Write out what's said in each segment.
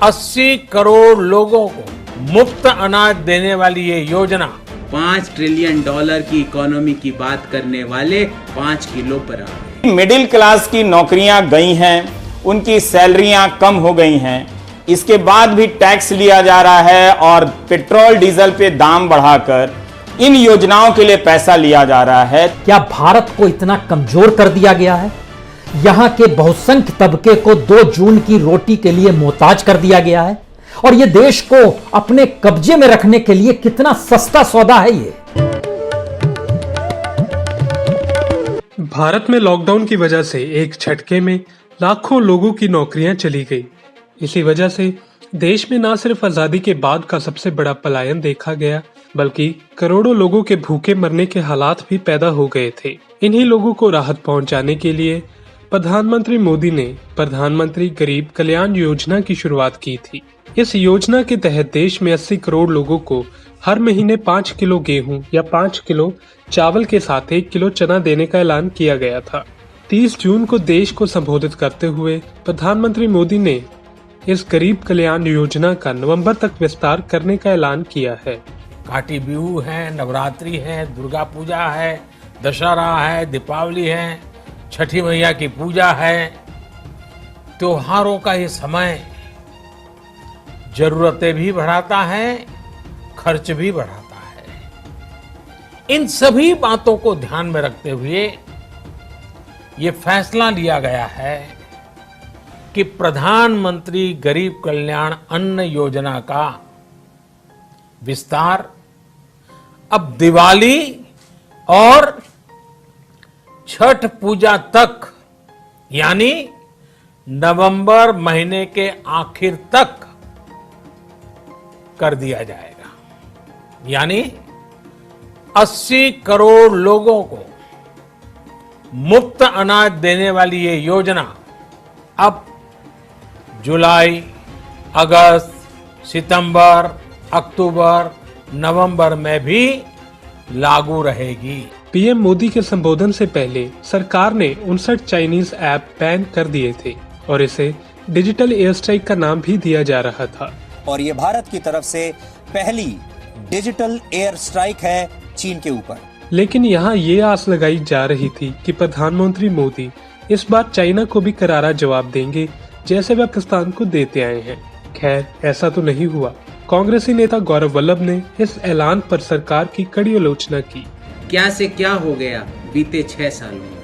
80 करोड़ लोगों को मुफ्त अनाज देने वाली ये योजना $5 ट्रिलियन की इकोनॉमी की बात करने वाले 5 किलो पर आ गए। मिडिल क्लास की नौकरियां गई हैं, उनकी सैलरियां कम हो गई हैं, इसके बाद भी टैक्स लिया जा रहा है और पेट्रोल डीजल पे दाम बढ़ाकर इन योजनाओं के लिए पैसा लिया जा रहा है। क्या भारत को इतना कमजोर कर दिया गया है? यहां के बहुसंख्य तबके को 2 जून की रोटी के लिए मोहताज कर दिया गया है और यह देश को अपने कब्जे में रखने के लिए कितना सस्ता सौदा है ये। भारत में लॉकडाउन की वजह से एक झटके में लाखों लोगों की नौकरियां चली गई। इसी वजह से देश में न सिर्फ आजादी के बाद का सबसे बड़ा पलायन देखा गया, बल्कि करोड़ों लोगों के भूखे मरने के हालात भी पैदा हो गए थे। इन्हीं लोगों को राहत पहुंचाने के लिए प्रधानमंत्री मोदी ने प्रधानमंत्री गरीब कल्याण योजना की शुरुआत की थी। इस योजना के तहत देश में 80 करोड़ लोगों को हर महीने 5 किलो गेहूं या 5 किलो चावल के साथ 1 किलो चना देने का ऐलान किया गया था। 30 जून को देश को संबोधित करते हुए प्रधानमंत्री मोदी ने इस गरीब कल्याण योजना का नवंबर तक विस्तार करने का ऐलान किया है। काटी बिहू है, नवरात्रि है, दुर्गा पूजा है, दशहरा है, दीपावली है, छठी मैया की पूजा है। त्योहारों का ये समय जरूरतें भी बढ़ाता है, खर्च भी बढ़ाता है। इन सभी बातों को ध्यान में रखते हुए ये फैसला लिया गया है कि प्रधानमंत्री गरीब कल्याण अन्न योजना का विस्तार अब दिवाली और छठ पूजा तक, यानी नवंबर महीने के आखिर तक कर दिया जाएगा। यानी 80 करोड़ लोगों को मुफ्त अनाज देने वाली ये योजना अब जुलाई, अगस्त, सितंबर, अक्टूबर, नवंबर में भी लागू रहेगी। पीएम मोदी के संबोधन से पहले सरकार ने 59 चाइनीज ऐप बैन कर दिए थे और इसे डिजिटल एयर स्ट्राइक का नाम भी दिया जा रहा था। और ये भारत की तरफ से पहली डिजिटल एयर स्ट्राइक है चीन के ऊपर। लेकिन यहाँ ये आस लगाई जा रही थी कि प्रधानमंत्री मोदी इस बार चाइना को भी करारा जवाब देंगे, जैसे वे पाकिस्तान को देते आए हैं। खैर, ऐसा तो नहीं हुआ। कांग्रेसी नेता गौरव वल्लभ ने इस ऐलान पर सरकार की कड़ी आलोचना की। क्या से क्या हो गया बीते 6 सालों में?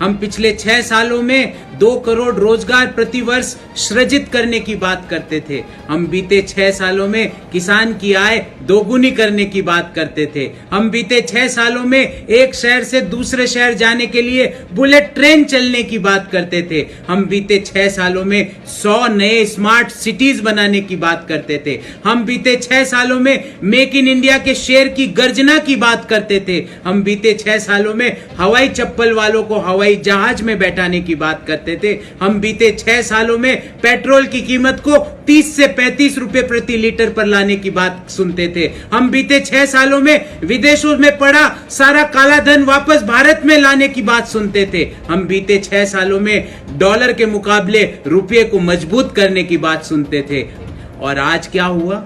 हम पिछले 6 सालों में 2 करोड़ रोजगार प्रतिवर्ष सृजित करने की बात करते थे। हम बीते 6 सालों में किसान की आय दोगुनी करने की बात करते थे। हम बीते 6 सालों में एक शहर से दूसरे शहर जाने के लिए बुलेट ट्रेन चलने की बात करते थे। हम बीते 6 सालों में 100 नए स्मार्ट सिटीज बनाने की बात करते थे। हम बीते 6 सालों में मेक इन इंडिया के शेर की गर्जना की बात करते थे। हम बीते 6 सालों में हवाई चप्पल वालों को हवाई जहाज में बैठाने की बात करते थे। हम बीते 6 सालों में पेट्रोल की कीमत को 30 से 35 रुपए प्रति लीटर पर लाने की बात सुनते थे। हम बीते 6 सालों में विदेशों में पड़ा सारा काला धन वापस भारत में लाने की बात सुनते थे। हम बीते 6 सालों में डॉलर के मुकाबले रुपये को मजबूत करने की बात सुनते थे। और आज क्या हुआ?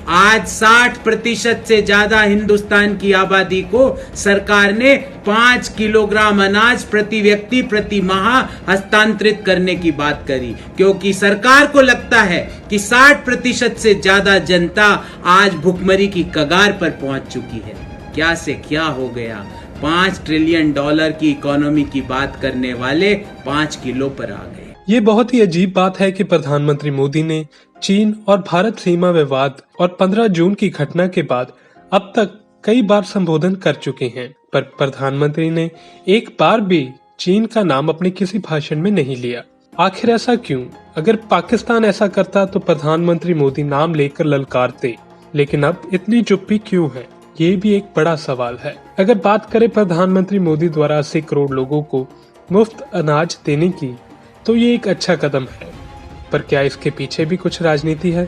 आज 60% से ज्यादा हिंदुस्तान की आबादी को सरकार ने 5 किलोग्राम अनाज प्रति व्यक्ति प्रति माह हस्तांतरित करने की बात करी, क्योंकि सरकार को लगता है कि 60% से ज्यादा जनता आज भुखमरी की कगार पर पहुंच चुकी है। क्या से क्या हो गया? $5 ट्रिलियन की इकोनॉमी की बात करने वाले 5 किलो पर आ गए। ये बहुत ही अजीब बात है कि प्रधानमंत्री मोदी ने चीन और भारत सीमा विवाद और 15 जून की घटना के बाद अब तक कई बार संबोधन कर चुके हैं, पर प्रधानमंत्री ने एक बार भी चीन का नाम अपने किसी भाषण में नहीं लिया। आखिर ऐसा क्यों? अगर पाकिस्तान ऐसा करता तो प्रधानमंत्री मोदी नाम लेकर ललकारते, लेकिन अब इतनी चुप्पी क्यों है? ये भी एक बड़ा सवाल है। अगर बात करें प्रधानमंत्री मोदी द्वारा 80 करोड़ लोगों को मुफ्त अनाज देने की, तो ये एक अच्छा कदम है, पर क्या इसके पीछे भी कुछ राजनीति है?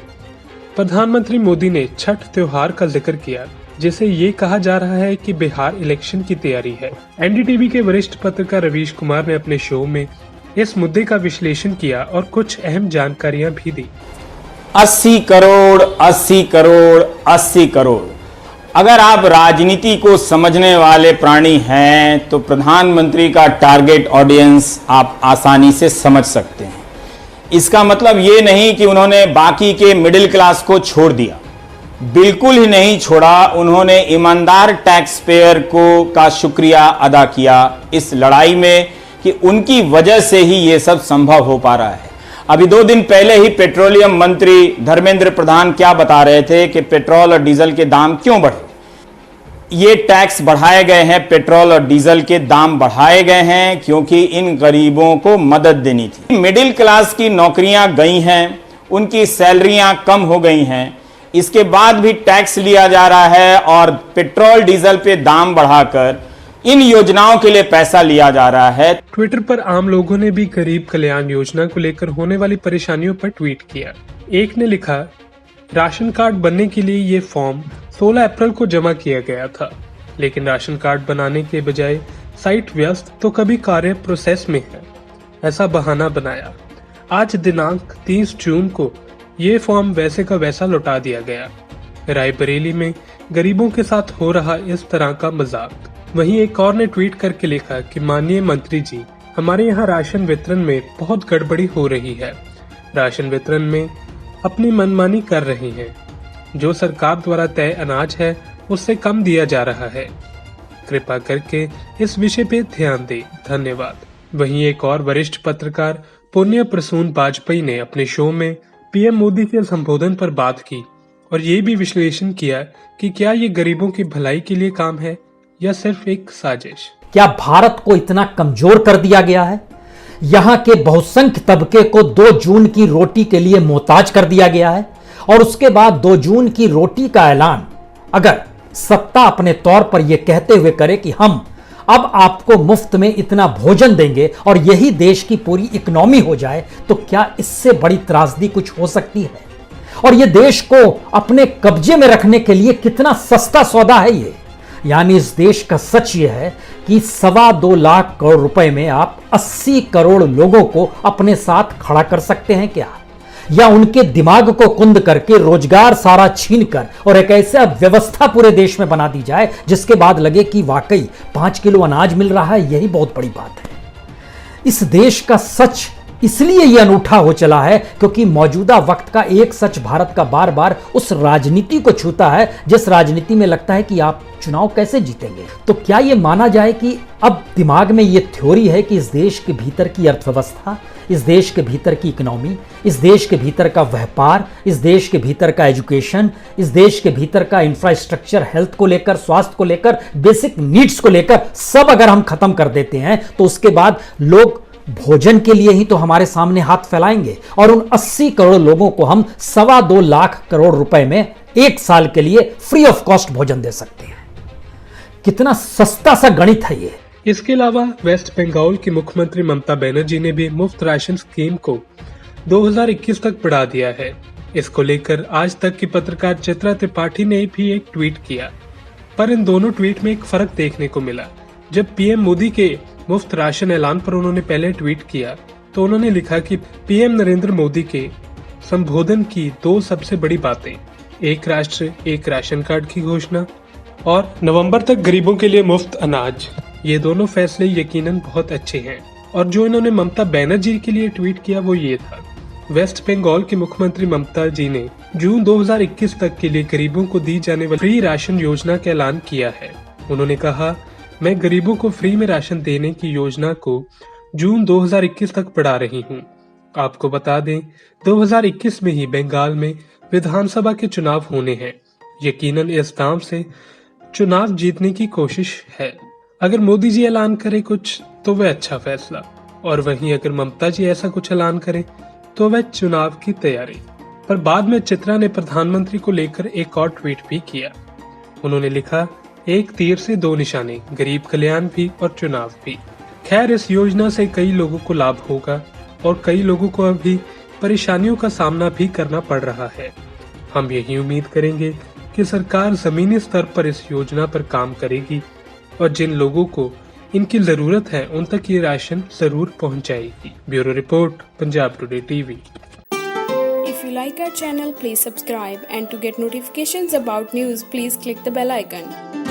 प्रधानमंत्री मोदी ने छठ त्योहार का जिक्र किया, जिसे ये कहा जा रहा है कि बिहार इलेक्शन की तैयारी है। एनडीटीवी के वरिष्ठ पत्रकार रवीश कुमार ने अपने शो में इस मुद्दे का विश्लेषण किया और कुछ अहम जानकारियां भी दी। 80 करोड़, 80 करोड़, 80 करोड़। अगर आप राजनीति को समझने वाले प्राणी हैं तो प्रधानमंत्री का टारगेट ऑडियंस आप आसानी से समझ सकते हैं। इसका मतलब ये नहीं कि उन्होंने बाकी के मिडिल क्लास को छोड़ दिया, बिल्कुल ही नहीं छोड़ा। उन्होंने ईमानदार टैक्स पेयर का शुक्रिया अदा किया इस लड़ाई में कि उनकी वजह से ही ये सब संभव हो पा रहा है। अभी 2 दिन पहले ही पेट्रोलियम मंत्री धर्मेंद्र प्रधान क्या बता रहे थे कि पेट्रोल और डीजल के दाम क्यों बढ़े। ये टैक्स बढ़ाए गए हैं, पेट्रोल और डीजल के दाम बढ़ाए गए हैं क्योंकि इन गरीबों को मदद देनी थी। मिडिल क्लास की नौकरियां गई हैं, उनकी सैलरियां कम हो गई हैं, इसके बाद भी टैक्स लिया जा रहा है और पेट्रोल डीजल पे दाम बढ़ाकर इन योजनाओं के लिए पैसा लिया जा रहा है। ट्विटर पर आम लोगों ने भी गरीब कल्याण योजना को लेकर होने वाली परेशानियों पर ट्वीट किया। एक ने लिखा, राशन कार्ड बनने के लिए ये फॉर्म 16 अप्रैल को जमा किया गया था, लेकिन राशन कार्ड बनाने के बजाय साइट व्यस्त तो कभी कार्य प्रोसेस में है, ऐसा बहाना बनाया। आज दिनांक 30 जून को ये फॉर्म वैसे का वैसा लौटा दिया गया। रायबरेली में गरीबों के साथ हो रहा इस तरह का मजाक। वहीं एक और ने ट्वीट करके लिखा कि माननीय मंत्री जी, हमारे यहाँ राशन वितरण में बहुत गड़बड़ी हो रही है। राशन वितरण में अपनी मनमानी कर रहे हैं। जो सरकार द्वारा तय अनाज है उससे कम दिया जा रहा है। कृपा करके इस विषय पे ध्यान दें। धन्यवाद। वहीं एक और वरिष्ठ पत्रकार पुण्य प्रसून वाजपेयी ने अपने शो में पीएम मोदी के संबोधन पर बात की और ये भी विश्लेषण किया कि क्या ये गरीबों की भलाई के लिए काम है या सिर्फ एक साजिश। क्या भारत को इतना कमजोर कर दिया गया है? यहां के बहुसंख्य तबके को 2 जून की रोटी के लिए मोहताज कर दिया गया है और उसके बाद 2 जून की रोटी का ऐलान अगर सत्ता अपने तौर पर यह कहते हुए करे कि हम अब आपको मुफ्त में इतना भोजन देंगे और यही देश की पूरी इकोनॉमी हो जाए, तो क्या इससे बड़ी त्रासदी कुछ हो सकती है? और यह देश को अपने कब्जे में रखने के लिए कितना सस्ता सौदा है ये। यानी इस देश का सच यह है कि 2.25 लाख करोड़ रुपए में आप 80 करोड़ लोगों को अपने साथ खड़ा कर सकते हैं क्या? या उनके दिमाग को कुंद करके रोजगार सारा छीनकर और एक ऐसा व्यवस्था पूरे देश में बना दी जाए जिसके बाद लगे कि वाकई 5 किलो अनाज मिल रहा है, यही बहुत बड़ी बात है। इस देश का सच इसलिए यह अनूठा हो चला है क्योंकि मौजूदा वक्त का एक सच भारत का बार बार उस राजनीति को छूता है जिस राजनीति में लगता है कि आप चुनाव कैसे जीतेंगे। तो क्या यह माना जाए कि अब दिमाग में यह थ्योरी है कि इस देश के भीतर की अर्थव्यवस्था, इस देश के भीतर की इकोनॉमी, इस देश के भीतर का व्यापार, इस देश के भीतर का एजुकेशन, इस देश के भीतर का इंफ्रास्ट्रक्चर, हेल्थ को लेकर, स्वास्थ्य को लेकर, बेसिक नीड्स को लेकर सब अगर हम खत्म कर देते हैं तो उसके बाद लोग भोजन के लिए ही तो हमारे सामने हाथ फैलाएंगे और उन 80 करोड़ लोगों को हम 2.25 लाख करोड़ रुपए में 1 साल के लिए फ्री ऑफ कॉस्ट भोजन दे सकते हैं। कितना सस्ता सा गणित है ये। इसके अलावा वेस्ट बंगाल की मुख्यमंत्री ममता बनर्जी ने भी मुफ्त राशन स्कीम को 2021 तक बढ़ा दिया है। इसको लेकर आज तक की पत्रकार चित्रा त्रिपाठी ने भी एक ट्वीट किया, पर इन दोनों ट्वीट में एक फर्क देखने को मिला। जब पीएम मोदी के मुफ्त राशन ऐलान पर उन्होंने पहले ट्वीट किया तो उन्होंने लिखा कि पीएम नरेंद्र मोदी के संबोधन की 2 सबसे बड़ी बातें, एक राष्ट्र एक राशन कार्ड की घोषणा और नवंबर तक गरीबों के लिए मुफ्त अनाज। ये दोनों फैसले यकीनन बहुत अच्छे हैं। और जो इन्होंने ममता बनर्जी के लिए ट्वीट किया वो ये था, वेस्ट बंगाल की मुख्यमंत्री ममता जी ने जून 2021 तक के लिए गरीबों को दी जाने वाली फ्री राशन योजना का ऐलान किया है। उन्होंने कहा, मैं गरीबों को फ्री में राशन देने की योजना को जून 2021 तक बढ़ा रही हूँ। आपको बता दें 2021 में ही बंगाल में विधानसभा के चुनाव होने हैं। यकीनन इस दाम से चुनाव जीतने की कोशिश है। अगर मोदी जी ऐलान करे कुछ तो वह अच्छा फैसला, और वहीं अगर ममता जी ऐसा कुछ ऐलान करे तो वह चुनाव की तैयारी। पर बाद में चित्रा ने प्रधानमंत्री को लेकर एक और ट्वीट भी किया। उन्होंने लिखा, एक तीर से 2 निशाने, गरीब कल्याण भी और चुनाव भी। खैर, इस योजना से कई लोगों को लाभ होगा और कई लोगों को अभी परेशानियों का सामना भी करना पड़ रहा है। हम यही उम्मीद करेंगे कि सरकार जमीनी स्तर पर इस योजना पर काम करेगी और जिन लोगों को इनकी जरूरत है उन तक ये राशन जरूर पहुंचाएगी। Bureau report, Punjab today TV. If you like like our channel, please subscribe, and to get notifications about news, please click the bell icon.